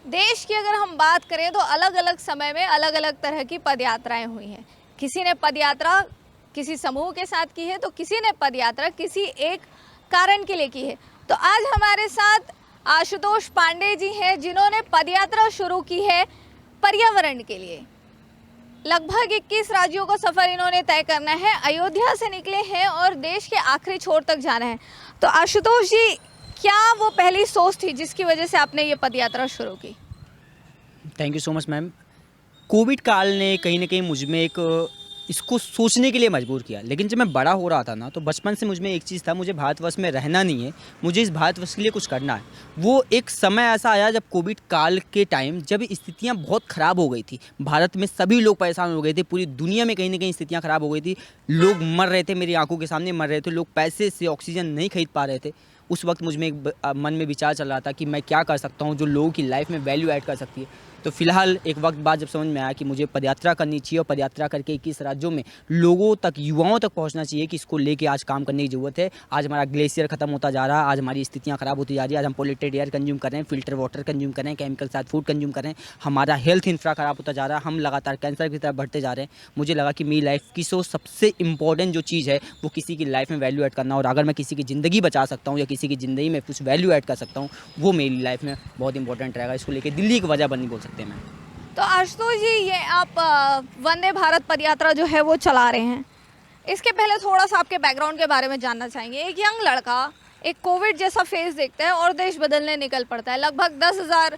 देश की अगर हम बात करें तो अलग अलग समय में अलग अलग तरह की पदयात्राएं हुई हैं। किसी ने पदयात्रा किसी समूह के साथ की है तो किसी ने पदयात्रा किसी एक कारण के लिए की है। तो आज हमारे साथ आशुतोष पांडे जी हैं जिन्होंने पदयात्रा शुरू की है पर्यावरण के लिए। लगभग 21 राज्यों का सफ़र इन्होंने तय करना है। अयोध्या से निकले हैं और देश के आखिरी छोर तक जाना है। तो आशुतोष जी, क्या वो पहली सोच थी जिसकी वजह से आपने ये पदयात्रा शुरू की? Thank you so much ma'am. Covid काल ने कहीं ना कहीं मुझ में इसको सोचने के लिए मजबूर किया। लेकिन जब मैं बड़ा हो रहा था ना, तो बचपन से मुझ में एक चीज़ था, मुझे भारतवर्ष में रहना नहीं है, मुझे इस भारतवर्ष के लिए कुछ करना है। वो एक समय ऐसा आया जब कोविड काल के टाइम जब स्थितियां बहुत ख़राब हो गई थी, भारत में सभी लोग परेशान हो गए थे, पूरी दुनिया में कहीं ना कहीं स्थितियाँ ख़राब हो गई थी, लोग मर रहे थे, मेरी आंखों के सामने मर रहे थे, लोग पैसे से ऑक्सीजन नहीं खरीद पा रहे थे। उस वक्त मुझ में एक मन में विचार चल रहा था कि मैं क्या कर सकता हूँ जो लोगों की लाइफ में वैल्यू ऐड कर सकती है। तो फिलहाल एक वक्त बाद जब समझ में आया कि मुझे पदयात्रा करनी चाहिए और पदयात्रा करके 21 राज्यों में लोगों तक, युवाओं तक पहुंचना चाहिए कि इसको लेके आज काम करने की ज़रूरत है। आज हमारा ग्लेशियर खत्म होता जा रहा है, आज हमारी स्थितियां खराब होती जा रही है, आज हम पोल्यूटेड एयर कंज्यूम कर रहे हैं, फिल्टर वाटर कंज्यूम कर रहे हैं, केमिकल साथ फूड कंज्यूम कर रहे हैं, हमारा हेल्थ इंफ्रा खराब होता जा रहा है, हम लगातार कैंसर की तरफ बढ़ते जा रहे हैं। मुझे लगा कि मेरी लाइफ की सबसे इंपॉर्टेंट जो चीज़ है वो किसी की लाइफ में वैल्यू ऐड करना, और अगर मैं किसी की ज़िंदगी बचा सकता हूँ या किसी की ज़िंदगी में कुछ वैल्यू ऐड कर सकता हूँ, वो मेरी लाइफ में बहुत इंपॉर्टेंट रहेगा। इसको लेकर दिल्ली की वजह बन नहीं बोल सकते मैं। तो आशुतोष जी, ये आप वंदे भारत पदयात्रा जो है वो चला रहे हैं। इसके पहले थोड़ा सा आपके बैकग्राउंड के बारे में जानना चाहेंगे। एक यंग लड़का एक कोविड जैसा फेज देखता है और देश बदलने निकल पड़ता है। लगभग 10,000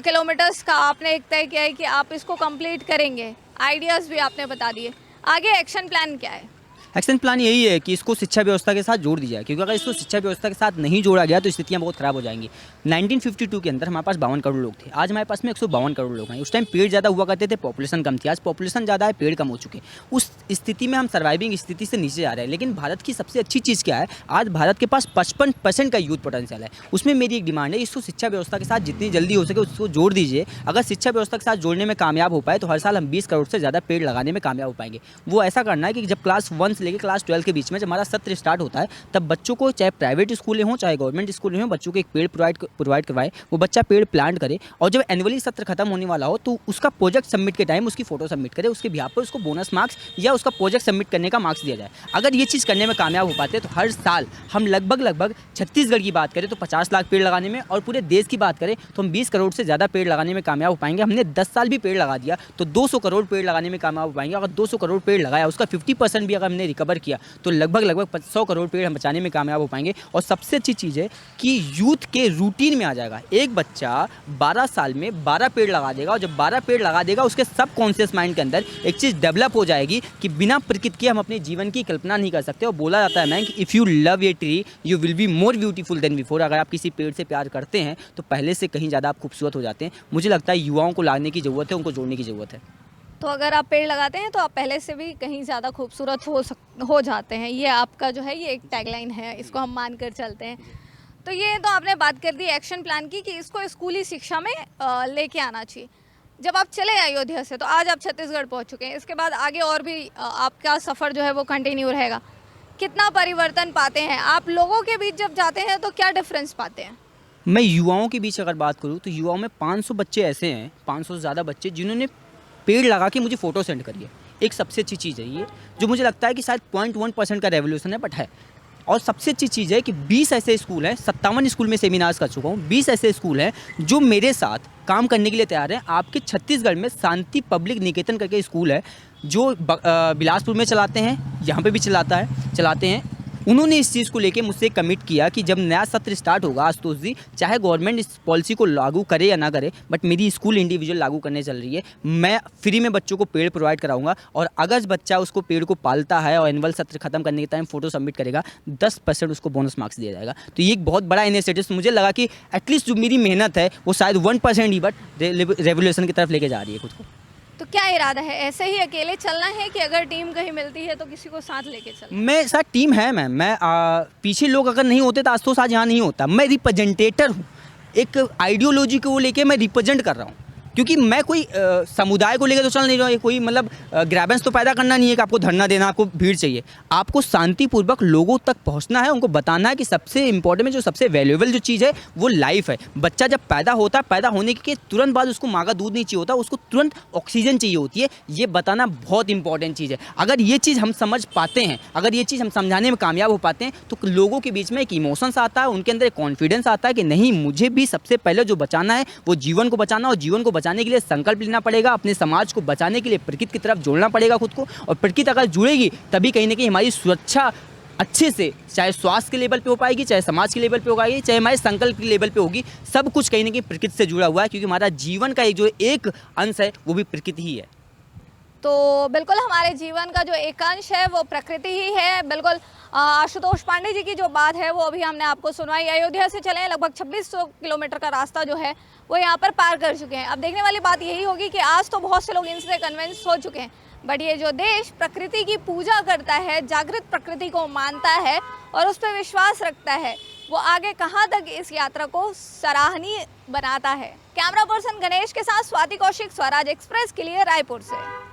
किलोमीटर्स का आपने एक तय किया है कि आप इसको कंप्लीट करेंगे। आइडियाज़ भी आपने बता दिए, आगे एक्शन प्लान क्या है? एक्शन प्लान यही है कि इसको शिक्षा व्यवस्था के साथ जोड़ दिया जाए, क्योंकि अगर इसको शिक्षा व्यवस्था के साथ नहीं जोड़ा गया तो स्थितियां बहुत ख़राब हो जाएंगी। 1952 के अंदर हमारे पास 52 करोड़ लोग थे, आज हमारे पास में 152 करोड़ लोग हैं। उस टाइम पेड़ ज़्यादा हुआ करते थे, पॉपुलेशन कम थी। आज पॉपुलेशन ज़्यादा है, पेड़ कम हो चुके। उस स्थिति में हम सर्वाइविंग स्थिति से नीचे जा रहे हैं। लेकिन भारत की सबसे अच्छी चीज़ क्या है, आज भारत के पास 55% का यूथ पोटेंशियल है। उसमें मेरी एक डिमांड है, इसको शिक्षा व्यवस्था के साथ जितनी जल्दी हो सके उसको जोड़ दीजिए। अगर शिक्षा व्यवस्था के साथ जोड़ने में कामयाब हो पाए तो हर साल हम 20 करोड़ से ज़्यादा पेड़ लगाने में कामयाब हो पाएंगे। वो ऐसा करना है कि जब क्लास 1 से लेकर क्लास 12 के बीच में जब हमारा सत्र स्टार्ट होता है, तब बच्चों को, चाहे प्राइवेट स्कूलें हों चाहे गवर्नमेंट स्कूलें हों, बच्चों को एक पेड़ प्रोवाइड करवाए, वो बच्चा पेड़ प्लांट करे, और जब एनुअली सत्र खत्म होने वाला हो तो उसका प्रोजेक्ट सबमिट के टाइम उसकी फोटो सबमिट करे, उसके बिहाफ पर उसको बोनस मार्क्स या उसका प्रोजेक्ट सबमिट करने का मार्क्स दिया जाए। अगर ये चीज़ करने में कामयाब हो पाते हैं तो हर साल हम लगभग छत्तीसगढ़ की बात करें तो 50 लाख पेड़ लगाने में, और पूरे देश की बात करें तो हम 20 करोड़ से ज़्यादा पेड़ लगाने में कामयाब हो पाएंगे। हमने 10 साल भी पेड़ लगा दिया तो 200 करोड़ पेड़ लगाने में कामयाब हो पाएंगे। अगर 200 करोड़ पेड़ लगाया, उसका 50% भी अगर हमने रिकवर किया तो लगभग 100 करोड़ पेड़ हम बचाने में कामयाब हो पाएंगे। और सबसे अच्छी चीज़ है कि यूथ के रूटीन में आ जाएगा। एक बच्चा 12 साल में 12 पेड़ लगा देगा, और जब 12 पेड़ लगा देगा उसके सब कॉन्शियस माइंड के अंदर एक चीज़ डेवलप हो जाएगी कि बिना प्रकृति के हम अपने जीवन की कल्पना नहीं कर सकते। और बोला जाता है मैम कि if you love a tree you will be more beautiful then before. अगर आप किसी पेड़ से प्यार करते हैं तो पहले से कहीं ज़्यादा आप खूबसूरत हो जाते हैं। मुझे लगता है युवाओं को लाने की ज़रूरत है, उनको जोड़ने की ज़रूरत है। तो अगर आप पेड़ लगाते हैं तो आप पहले से भी कहीं ज़्यादा खूबसूरत हो जाते हैं। ये आपका जो है ये एक टैगलाइन है, इसको हम मान कर चलते हैं। तो ये तो आपने बात कर दी एक्शन प्लान की कि इसको स्कूली शिक्षा में लेके आना चाहिए। जब आप चले अयोध्या से तो आज आप छत्तीसगढ़ पहुंच चुके हैं, इसके बाद आगे और भी आपका सफ़र जो है वो कंटिन्यू रहेगा। कितना परिवर्तन पाते हैं आप लोगों के बीच जब जाते हैं, तो क्या डिफरेंस पाते हैं? मैं युवाओं के बीच अगर बात करूँ तो युवाओं में 500 बच्चे ऐसे हैं, 500 से ज़्यादा बच्चे जिन्होंने पेड़ लगा के मुझे फ़ोटो सेंड करी है। एक सबसे अच्छी चीज़ है ये, जो मुझे लगता है कि शायद 0.1% का रेवोल्यूशन है, बट है। और सबसे अच्छी चीज़ है कि 20 ऐसे स्कूल हैं, 57 स्कूल में सेमिनार्स कर चुका हूँ, 20 ऐसे स्कूल हैं जो मेरे साथ काम करने के लिए तैयार हैं। आपके छत्तीसगढ़ में शांति पब्लिक निकेतन करके स्कूल है जो बिलासपुर में चलाते हैं, यहाँ पे भी चलाते हैं। उन्होंने इस चीज़ को लेके मुझसे कमिट किया कि जब नया सत्र स्टार्ट होगा आशुतोष जी, चाहे गवर्नमेंट इस पॉलिसी को लागू करे या ना करे, बट मेरी स्कूल इंडिविजुअल लागू करने चल रही है। मैं फ्री में बच्चों को पेड़ प्रोवाइड कराऊंगा, और अगर बच्चा उसको पेड़ को पालता है और एनुअल सत्र खत्म करने के टाइम फोटो सबमिट करेगा, 10% उसको बोनस मार्क्स दिया जाएगा। तो ये एक बहुत बड़ा इनिशिएटिव मुझे लगा कि एटलीस्ट जो मेरी मेहनत है वो शायद 1% ही, बट रेवोल्यूशन की तरफ लेके जा रही है खुद को। तो क्या इरादा है, ऐसे ही अकेले चलना है कि अगर टीम कहीं मिलती है तो किसी को साथ लेके चलना? मैं साथ टीम है मैम। मैं पीछे लोग अगर नहीं होते तो आशुतोष आज यहाँ नहीं होता। मैं रिप्रेजेंटेटर हूँ, एक आइडियोलॉजी को लेके मैं रिप्रेजेंट कर रहा हूँ। क्योंकि मैं कोई समुदाय को लेकर तो चल नहीं रहा, कोई मतलब ग्रैबेंस तो पैदा करना नहीं है कि आपको धरना देना, आपको भीड़ चाहिए। आपको शांतिपूर्वक लोगों तक पहुंचना है, उनको बताना है कि सबसे इंपॉर्टेंट में जो सबसे वैल्यूएबल जो चीज़ है वो लाइफ है। बच्चा जब पैदा होता है, पैदा होने के तुरंत बाद उसको माँ का दूध नहीं चाहिए होता, उसको तुरंत ऑक्सीजन चाहिए होती है। ये बताना बहुत इंपॉर्टेंट चीज़ है। अगर ये चीज़ हम समझ पाते हैं, अगर ये चीज़ हम समझाने में कामयाब हो पाते हैं, तो लोगों के बीच में एक इमोशंस आता है, उनके अंदर एक कॉन्फिडेंस आता है कि नहीं, मुझे भी सबसे पहले जो बचाना है वो जीवन को बचाना, और जीवन को बचाने के लिए संकल्प लेना पड़ेगा। अपने समाज को बचाने के लिए प्रकृति की तरफ जोड़ना पड़ेगा खुद को, और प्रकृति अगर जुड़ेगी तभी कहीं ना कहीं हमारी सुरक्षा अच्छे से, चाहे स्वास्थ्य के लेवल पे हो पाएगी, चाहे समाज के लेवल पे हो पाएगी, चाहे हमारे संकल्प के लेवल पे होगी। सब कुछ कहीं ना कहीं प्रकृति से जुड़ा हुआ है, क्योंकि हमारा जीवन का जो एक अंश है वो भी प्रकृति ही है। तो बिल्कुल हमारे जीवन का जो एक अंश है वो प्रकृति ही है। बिल्कुल आशुतोष पांडे जी की जो बात है वो अभी हमने आपको सुनवाई। अयोध्या से चले लगभग 2600 किलोमीटर का रास्ता जो है वो यहाँ पर पार कर चुके हैं। अब देखने वाली बात यही होगी कि आज तो बहुत से लोग इनसे कन्विंस हो चुके हैं, बट ये जो देश प्रकृति की पूजा करता है, जागृत प्रकृति को मानता है और उस पर विश्वास रखता है, वो आगे कहाँ तक इस यात्रा को सराहनीय बनाता है। कैमरा पर्सन गणेश के साथ स्वाति कौशिक, स्वराज एक्सप्रेस के लिए रायपुर से।